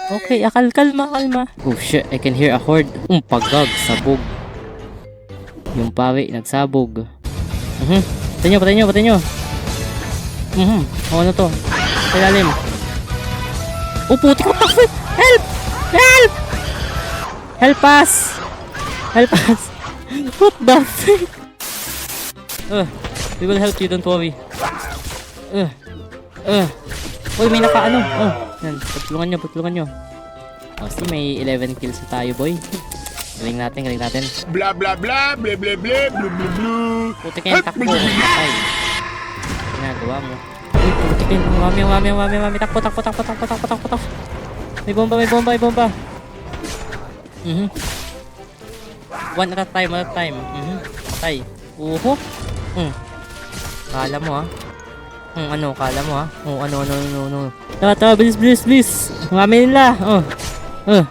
Okay, kalma. Oh shit, I can hear a horde. Pagag, sabog. Yung pawi, nagsabog. Patay nyo. Ano to? Sa ilalim. Putik, what the fuck? Help! Help us! What the fuck? We will help you, don't worry. Uy, may naka-ano. Yan, pagtulungan nyo. See, may 11 kills na tayo, boy. Galing natin. Blah blah blah blah blah blah blah blah blah. Putik yan, takbo. Ay. Ginagawa mo. Uy, putik yan. Umami. Takbo. May bomba. One at a time. Patay. Uho. Kala mo, ha? Kala mo, ha? Ano. Tara, bilis. Umami nila.